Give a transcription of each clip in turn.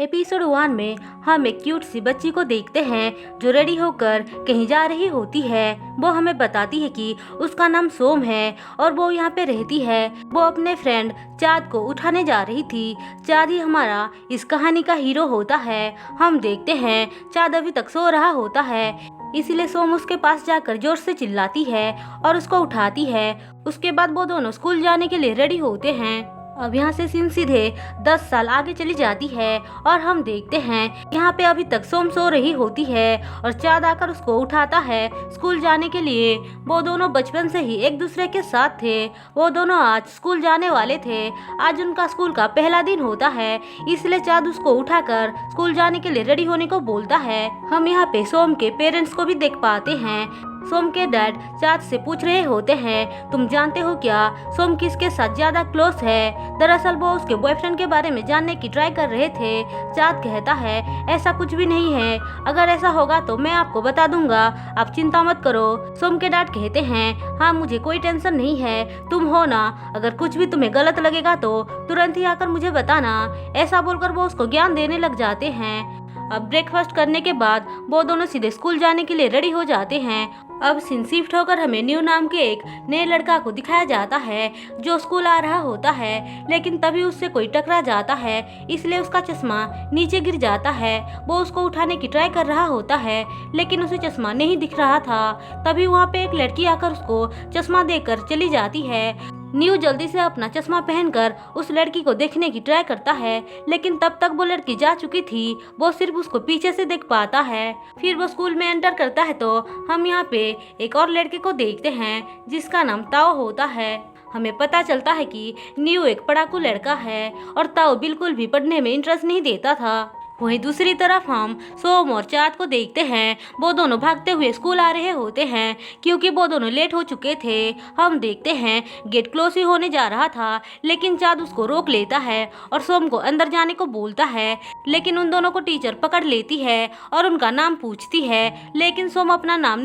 Episode 1 में हम एक क्यूट सी बच्ची को देखते हैं जो रेडी होकर कहीं जा रही होती है। वो हमें बताती है कि उसका नाम सोम है और वो यहाँ पे रहती है। वो अपने फ्रेंड चाँद को उठाने जा रही थी। चाँद ही हमारा इस कहानी का हीरो होता है। हम देखते हैं चाँद अभी तक सो रहा होता है, इसीलिए सोम उसके पास जाकर जोर से चिल्लाती है और उसको उठाती है। उसके बाद वो दोनों स्कूल जाने के लिए रेडी होते हैं। अब यहाँ से सीन सीधे 10 साल आगे चली जाती है और हम देखते हैं यहाँ पे अभी तक सोम सो रही होती है और चाँद आकर उसको उठाता है स्कूल जाने के लिए। वो दोनों बचपन से ही एक दूसरे के साथ थे। वो दोनों आज स्कूल जाने वाले थे। आज उनका स्कूल का पहला दिन होता है, इसलिए चाँद उसको उठाकर स्कूल जाने के लिए रेडी होने को बोलता है। हम यहाँ पे सोम के पेरेंट्स को भी देख पाते हैं। सोम के डैड चाँद से पूछ रहे होते हैं, तुम जानते हो क्या सोम किसके साथ ज्यादा क्लोज है? दरअसल वो उसके बॉयफ्रेंड के बारे में जानने की ट्राई कर रहे थे। चाँद कहता है ऐसा कुछ भी नहीं है, अगर ऐसा होगा तो मैं आपको बता दूंगा, आप चिंता मत करो। सोम के डैड कहते हैं हाँ मुझे कोई टेंशन नहीं है, तुम हो ना, अगर कुछ भी तुम्हें गलत लगेगा तो तुरंत ही आकर मुझे बताना। ऐसा बोलकर वो उसको ज्ञान देने लग जाते हैं। अब ब्रेकफास्ट करने के बाद वो दोनों सीधे स्कूल जाने के लिए रेडी हो जाते हैं। अब सीन शिफ्ट होकर हमें न्यू नाम के एक नए लड़का को दिखाया जाता है जो स्कूल आ रहा होता है, लेकिन तभी उससे कोई टकरा जाता है, इसलिए उसका चश्मा नीचे गिर जाता है। वो उसको उठाने की ट्राई कर रहा होता है, लेकिन उसे चश्मा नहीं दिख रहा था। तभी वहाँ पे एक लड़की आकर उसको चश्मा देकर चली जाती है। न्यू जल्दी से अपना चश्मा पहनकर उस लड़की को देखने की ट्राई करता है, लेकिन तब तक वो लड़की जा चुकी थी। वो सिर्फ उसको पीछे से देख पाता है। फिर वो स्कूल में एंटर करता है तो हम यहाँ पे एक और लड़के को देखते हैं जिसका नाम ताओ होता है। हमें पता चलता है कि न्यू एक पढ़ाकू लड़का है और ताओ बिल्कुल भी पढ़ने में इंटरेस्ट नहीं देता था। वहीं दूसरी तरफ हम सोम और चाँद को देखते हैं। वो दोनों भागते हुए स्कूल आ रहे होते हैं क्योंकि वो दोनों लेट हो चुके थे। हम देखते हैं गेट क्लोज ही होने जा रहा था, लेकिन चाँद उसको रोक लेता है और सोम को अंदर जाने को बोलता है, लेकिन उन दोनों को टीचर पकड़ लेती है और उनका नाम पूछती है, लेकिन सोम अपना नाम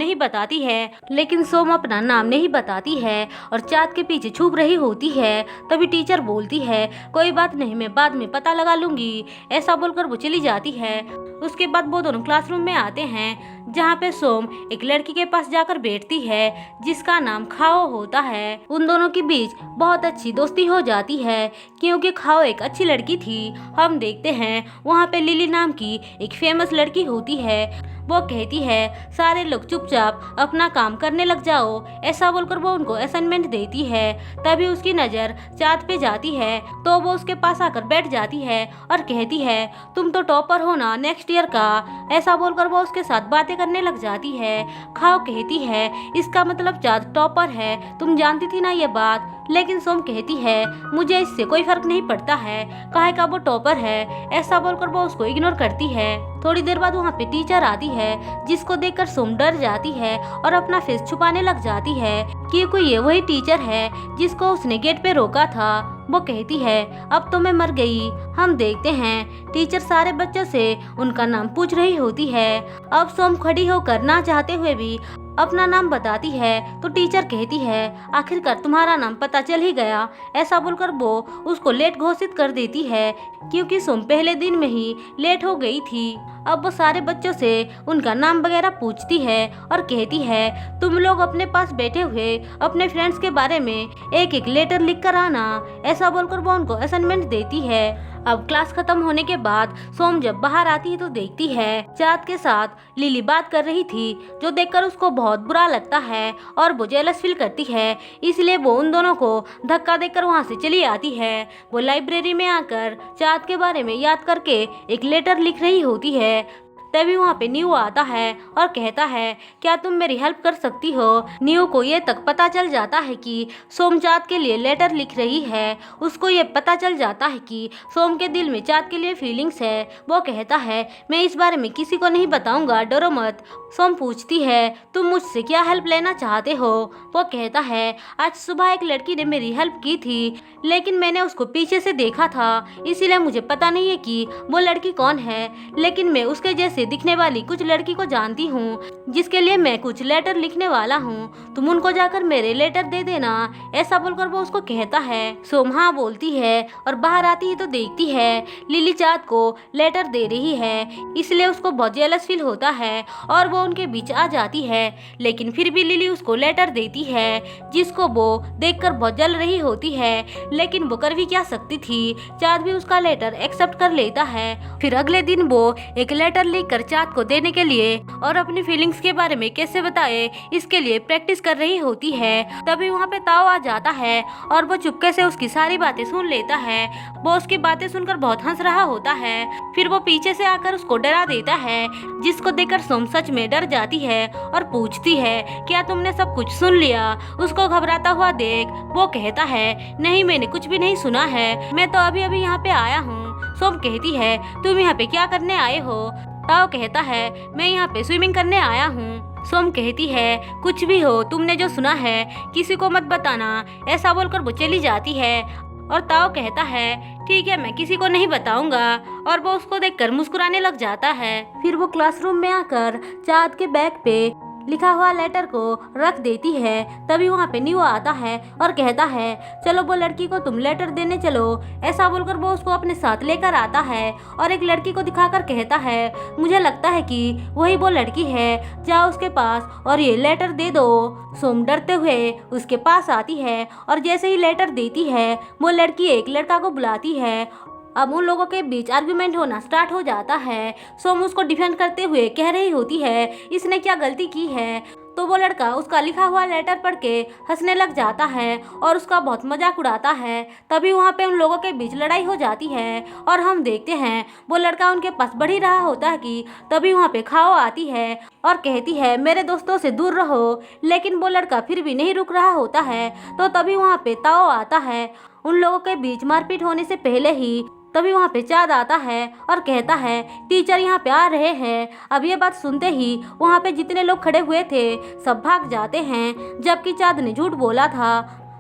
नहीं बताती है और चाँद के पीछे छुप रही होती है। तभी टीचर बोलती है कोई बात नहीं, मैं बाद में पता लगा लूंगी। ऐसा बोलकर वो चली जाती है। उसके बाद वो दोनों क्लासरूम में आते हैं जहाँ पे सोम एक लड़की के पास जाकर बैठती है जिसका नाम खाओ होता है। उन दोनों के बीच बहुत अच्छी दोस्ती हो जाती है क्योंकि खाओ एक अच्छी लड़की थी। हम देखते हैं वहाँ पे लिली नाम की एक फेमस लड़की होती है। वो कहती है सारे लोग चुपचाप अपना काम करने लग जाओ। ऐसा बोलकर वो उनको असाइनमेंट देती है। तभी उसकी नज़र चाँद पे जाती है तो वो उसके पास आकर बैठ जाती है और कहती है तुम तो टॉपर हो ना नेक्स्ट ईयर का। ऐसा बोलकर वो उसके साथ बातें करने लग जाती है। खाओ कहती है इसका मतलब चाँद टॉपर है, तुम जानती थी ना ये बात? लेकिन सोम कहती है मुझे इससे कोई फर्क नहीं पड़ता है, काहे का वो टॉपर है। ऐसा बोलकर वो उसको इग्नोर करती है। थोड़ी देर बाद वहाँ पे टीचर आती है जिसको देखकर सोम डर जाती है और अपना फेस छुपाने लग जाती है क्योंकि ये वही टीचर है जिसको उसने गेट पे रोका था। वो कहती है अब तो मैं मर गई। हम देखते हैं टीचर सारे बच्चों से उनका नाम पूछ रही होती है। अब सोम खड़ी होकर ना चाहते हुए भी अपना नाम बताती है तो टीचर कहती है आखिरकार तुम्हारा नाम पता चल ही गया। ऐसा बोलकर वो उसको लेट घोषित कर देती है क्योंकि सोम पहले दिन में ही लेट हो गई थी। अब वो सारे बच्चों से उनका नाम वगैरह पूछती है और कहती है तुम लोग अपने पास बैठे हुए अपने फ्रेंड्स के बारे में एक एक लेटर लिख कर आना। ऐसा बोलकर वो उनको असाइनमेंट देती है। अब क्लास खत्म होने के बाद सोम जब बाहर आती है तो देखती है चाँद के साथ लिली बात कर रही थी, जो देखकर उसको बहुत बुरा लगता है और वो जेलस फील करती है। इसलिए वो उन दोनों को धक्का देकर वहाँ से चली आती है। वो लाइब्रेरी में आकर चाँद के बारे में याद करके एक लेटर लिख रही होती है। तभी वहाँ पे न्यू आता है और कहता है क्या तुम मेरी हेल्प कर सकती हो? न्यू को ये तक पता चल जाता है कि सोम चाँद के लिए लेटर लिख रही है। उसको ये पता चल जाता है कि सोम के दिल में चाँद के लिए फीलिंग्स है। वो कहता है मैं इस बारे में किसी को नहीं बताऊंगा, डरो मत। सोम पूछती है तुम मुझसे क्या हेल्प लेना चाहते हो? वो कहता है आज सुबह एक लड़की ने मेरी हेल्प की थी, लेकिन मैंने उसको पीछे से देखा था, इसीलिए मुझे पता नहीं है कि वो लड़की कौन है, लेकिन मैं उसके जैसे दिखने वाली कुछ लड़की को जानती हूँ। जिसके लिए मैं कुछ लेटर लिखने वाला हूँ, तुम उनको जाकर मेरे लेटर दे देना। ऐसा बोलकर वो उसको कहता है। सोम हाँ बोलती है और बाहर आती ही तो देखती है लिली चाँद को लेटर दे रही है, इसलिए उसको बहुत जेलस फील होता है और वो उनके बीच आ जाती है। लेकिन फिर भी लिली उसको लेटर देती है जिसको वो देखकर बहुत जल रही होती है, लेकिन वो कर भी क्या सकती थी। चाँद भी उसका लेटर एक्सेप्ट कर लेता है। फिर अगले दिन वो एक लेटर लिखकर चाँद को देने के लिए और अपनी फीलिंग्स के बारे में कैसे बताए इसके लिए प्रैक्टिस कर रही होती है। तभी वहाँ पे ताओ आ जाता है और वो चुपके से उसकी सारी बातें सुन लेता है। वो उसकी बातें सुनकर बहुत हंस रहा होता है। फिर वो पीछे से आकर उसको डरा देता है, जिसको देखकर सोम सच में डर जाती है और पूछती है क्या तुमने सब कुछ सुन लिया। उसको घबराता हुआ देख वो कहता है नहीं मैंने कुछ भी नहीं सुना है, मैं तो अभी अभी यहाँ पे आया हूँ। सोम कहती है तुम यहाँ पे क्या करने आए हो। ताओ कहता है मैं यहाँ पे स्विमिंग करने आया हूँ। सोम कहती है कुछ भी हो तुमने जो सुना है किसी को मत बताना। ऐसा बोलकर वो चली जाती है और ताओ कहता है ठीक है मैं किसी को नहीं बताऊंगा, और वो उसको देखकर मुस्कुराने लग जाता है। फिर वो क्लासरूम में आकर चाँद के बैग पे लिखा हुआ लेटर को रख देती है। तभी वहाँ पे न्यू आता है और कहता है चलो वो लड़की को तुम लेटर देने चलो। ऐसा बोलकर वो उसको अपने साथ लेकर आता है और एक लड़की को दिखाकर कहता है मुझे लगता है कि वही वो लड़की है, जाओ उसके पास और ये लेटर दे दो। सोम डरते हुए उसके पास आती है और जैसे ही लेटर देती है वो लड़की एक लड़का को बुलाती है। अब उन लोगों के बीच आर्गुमेंट होना स्टार्ट हो जाता है। सोम उसको डिफेंड करते हुए कह रही होती है इसने क्या गलती की है, तो वो लड़का उसका लिखा हुआ लेटर पढ़ के हंसने लग जाता है और उसका बहुत मजाक उड़ाता है। तभी वहाँ पे उन लोगों के बीच लड़ाई हो जाती है और हम देखते हैं वो लड़का उनके पास बढ़ ही रहा होता है कि तभी वहाँ पे खाओ आती है और कहती है मेरे दोस्तों से दूर रहो, लेकिन वो लड़का फिर भी नहीं रुक रहा होता है। तो तभी वहाँ पे ताओ आता है। उन लोगों के बीच मारपीट होने से पहले ही तभी वहाँ पे चाँद आता है और कहता है टीचर यहाँ पे आ रहे हैं। अब ये बात सुनते ही वहाँ पे जितने लोग खड़े हुए थे सब भाग जाते हैं, जबकि चाँद ने झूठ बोला था।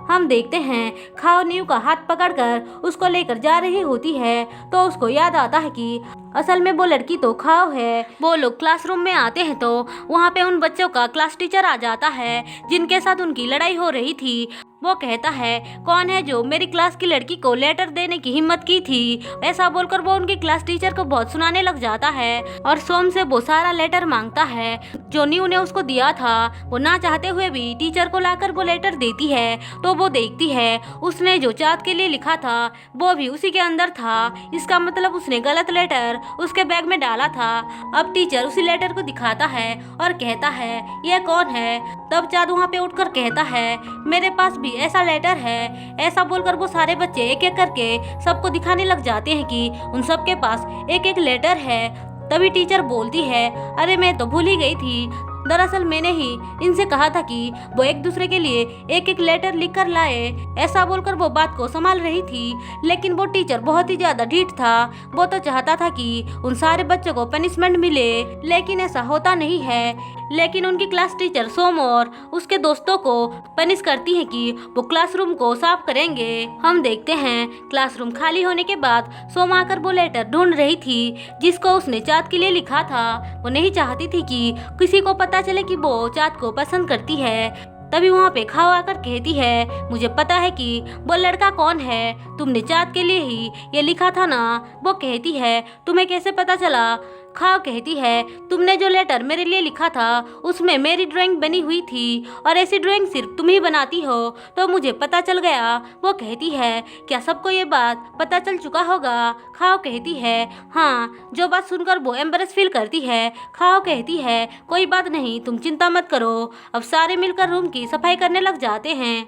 हम देखते हैं खाओ न्यू का हाथ पकड़कर उसको लेकर जा रही होती है, तो उसको याद आता है कि असल में वो लड़की तो खाओ है। वो लोग क्लासरूम में आते हैं तो वहाँ पे उन बच्चों का क्लास टीचर आ जाता है जिनके साथ उनकी लड़ाई हो रही थी। वो कहता है कौन है जो मेरी क्लास की लड़की को लेटर देने की हिम्मत की थी। ऐसा बोलकर वो उनकी क्लास टीचर को बहुत सुनाने लग जाता है और सोम से वो सारा लेटर मांगता है जो न्यू ने उसको दिया था। वो ना चाहते हुए भी टीचर को लाकर वो लेटर देती है, तो वो देखती है उसने जो चाँद के लिए लिखा था वो भी उसी के अंदर था। इसका मतलब उसने गलत लेटर उसके बैग में डाला था। अब टीचर उसी लेटर को दिखाता है और कहता है यह कौन है। तब चाँद वहाँ पे उठकर कहता है मेरे पास भी ऐसा लेटर है। ऐसा बोलकर वो सारे बच्चे एक एक करके सबको दिखाने लग जाते हैं कि उन सबके पास एक एक लेटर है। तभी टीचर बोलती है अरे मैं तो भूल ही गई थी, दरअसल मैंने ही इनसे कहा था कि वो एक दूसरे के लिए एक एक लेटर लिख कर लाए। ऐसा बोलकर वो बात को संभाल रही थी, लेकिन वो टीचर बहुत ही ज्यादा ढीठ था। वो तो चाहता था कि उन सारे बच्चों को पनिशमेंट मिले, लेकिन ऐसा होता नहीं है। लेकिन उनकी क्लास टीचर सोम और उसके दोस्तों को पनिश करती है कि वो क्लासरूम को साफ करेंगे। हम देखते हैं क्लासरूम खाली होने के बाद सोम आकर वो लेटर ढूंढ रही थी जिसको उसने चाँद के लिए लिखा था। वो नहीं चाहती थी कि किसी को पता चले कि वो चाँद को पसंद करती है। तभी वहाँ पे खाओ आकर कहती है मुझे पता है कि वो लड़का कौन है, तुमने चाँद के लिए ही ये लिखा था ना। वो कहती है तुम्हें कैसे पता चला। खाओ कहती है तुमने जो लेटर मेरे लिए लिखा था उसमें मेरी ड्राइंग बनी हुई थी और ऐसी ड्राइंग सिर्फ तुम ही बनाती हो, तो मुझे पता चल गया। वो कहती है क्या सबको ये बात पता चल चुका होगा। खाओ कहती है हाँ। जो बात सुनकर वो एम्बरेस फील करती है। खाओ कहती है कोई बात नहीं, तुम चिंता मत करो। अब सारे मिलकर रूम की सफाई करने लग जाते हैं।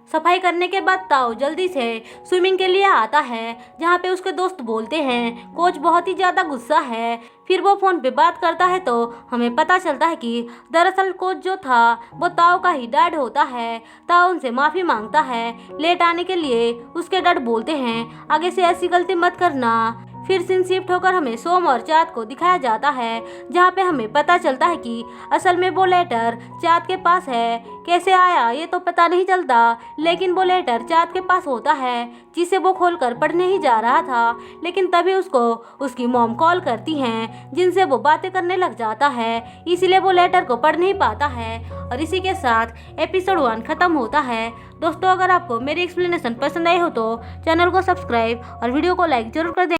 सफाई करने के बाद ताओ जल्दी से स्विमिंग के लिए आता है, जहाँ पे उसके दोस्त बोलते हैं कोच बहुत ही ज़्यादा गुस्सा है। फिर वो फ़ोन पे बात करता है तो हमें पता चलता है कि दरअसल कोच जो था वो ताओ का ही डैड होता है। ताओ उनसे माफ़ी मांगता है लेट आने के लिए। उसके डैड बोलते हैं आगे से ऐसी गलती मत करना। फिर सीन शिफ्ट होकर हमें सोम और चाँद को दिखाया जाता है, जहाँ पे हमें पता चलता है कि असल में वो लेटर चाँद के पास है। कैसे आया ये तो पता नहीं चलता, लेकिन वो लेटर चाँद के पास होता है, जिसे वो खोलकर पढ़ने ही जा रहा था। लेकिन तभी उसको उसकी मॉम कॉल करती हैं, जिनसे वो बातें करने लग जाता है, इसीलिए वो लेटर को पढ़ नहीं पाता है। और इसी के साथ एपिसोड 1 खत्म होता है। दोस्तों, अगर आपको मेरी एक्सप्लेनेशन पसंद आई हो तो चैनल को सब्सक्राइब और वीडियो को लाइक जरूर कर दें।